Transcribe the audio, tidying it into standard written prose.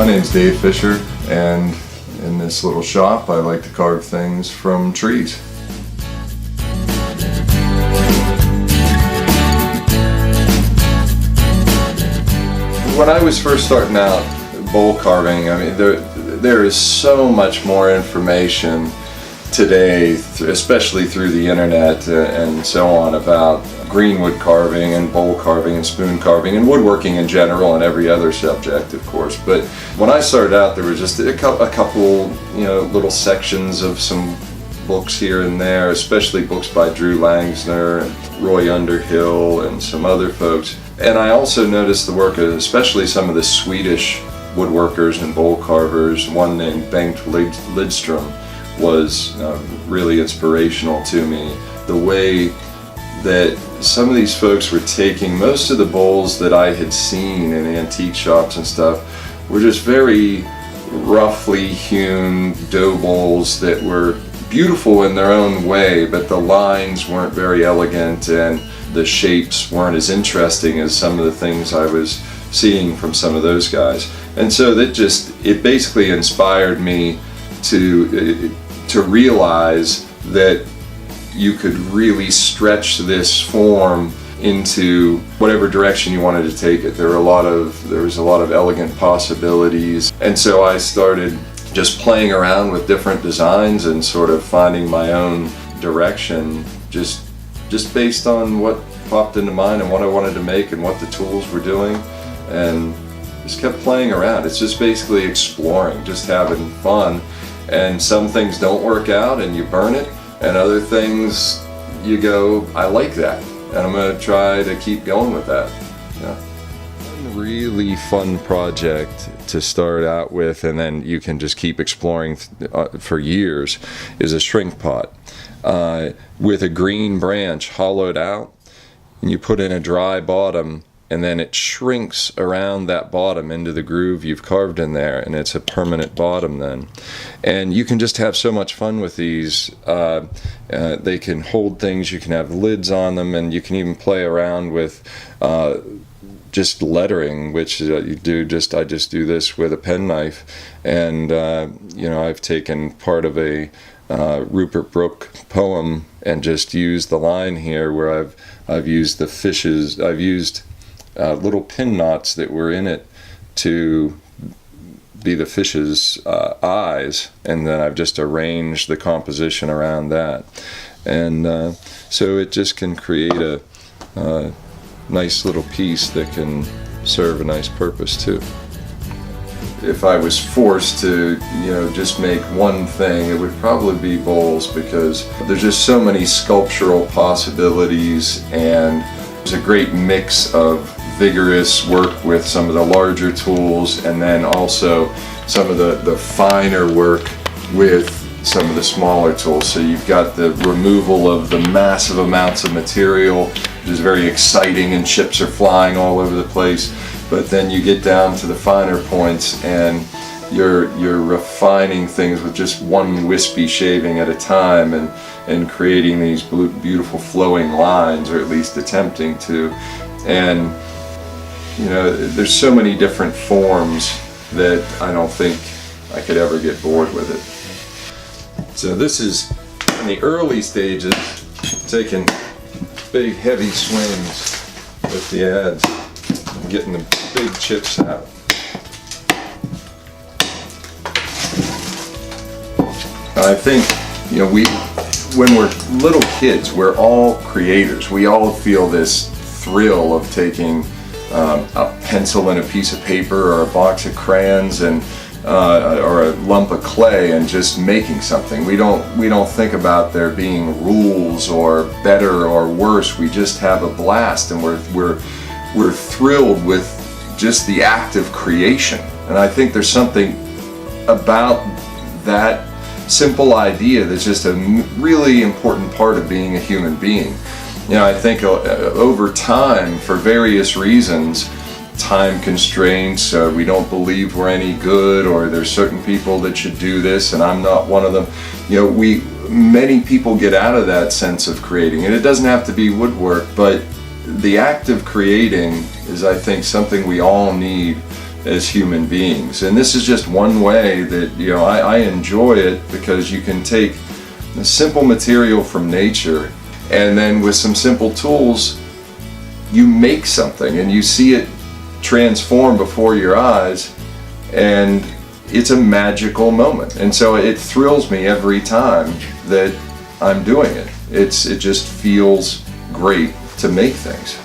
My name's Dave Fisher, and in this little shop I like to carve things from trees. When I was first starting out bowl carving, I mean, there is so much more information today, especially through the internet and so on, about greenwood carving and bowl carving and spoon carving and woodworking in general and every other subject, of course. But when I started out, there was just a couple, little sections of some books here and there, especially books by Drew Langsner and Roy Underhill and some other folks. And I also noticed the work of especially some of the Swedish woodworkers and bowl carvers. One named Bengt Lidström was really inspirational to me. The way that some of these folks were taking most of the bowls that I had seen in antique shops and stuff were just very roughly hewn dough bowls that were beautiful in their own way, but the lines weren't very elegant and the shapes weren't as interesting as some of the things I was seeing from some of those guys. And so it basically inspired me to realize that you could really stretch this form into whatever direction you wanted to take it. There was a lot of elegant possibilities. And so I started just playing around with different designs and sort of finding my own direction, just based on what popped into mind and what I wanted to make and what the tools were doing, and just kept playing around. It's just basically exploring, just having fun. And some things don't work out and you burn it, and other things you go, I like that, and I'm going to try to keep going with that. Yeah. One really fun project to start out with, and then you can just keep exploring for years, is a shrink pot with a green branch hollowed out, and you put in a dry bottom, and then it shrinks around that bottom into the groove you've carved in there, and it's a permanent bottom then. And you can just have so much fun with these. They can hold things, you can have lids on them, and you can even play around with just lettering, which I just do this with a penknife. And I've taken part of a Rupert Brooke poem and just used the line here where I've used the fishes. I've used little pin knots that were in it to be the fish's eyes, and then I've just arranged the composition around that. And so it just can create a nice little piece that can serve a nice purpose too. If I was forced to, just make one thing, it would probably be bowls, because there's just so many sculptural possibilities, and there's a great mix of vigorous work with some of the larger tools, and then also some of the finer work with some of the smaller tools. So you've got the removal of the massive amounts of material, which is very exciting, and chips are flying all over the place. But then you get down to the finer points, and you're refining things with just one wispy shaving at a time, and creating these beautiful flowing lines, or at least attempting to. And there's so many different forms that I don't think I could ever get bored with it. So this is in the early stages, taking big heavy swings with the adze and getting the big chips out. And I think, when we're little kids, we're all creators. We all feel this thrill of taking a pencil and a piece of paper, or a box of crayons, and or a lump of clay, and just making something. We don't think about there being rules or better or worse. We just have a blast, and we're thrilled with just the act of creation. And I think there's something about that simple idea that's just a really important part of being a human being. I think over time, for various reasons, time constraints, we don't believe we're any good, or there's certain people that should do this and I'm not one of them. Many people get out of that sense of creating, and it doesn't have to be woodwork, but the act of creating is, I think, something we all need as human beings. And this is just one way that, you know, I enjoy it, because you can take a simple material from nature, and then with some simple tools you make something, and you see it transform before your eyes, and it's a magical moment. And so it thrills me every time that I'm doing it. It just feels great to make things.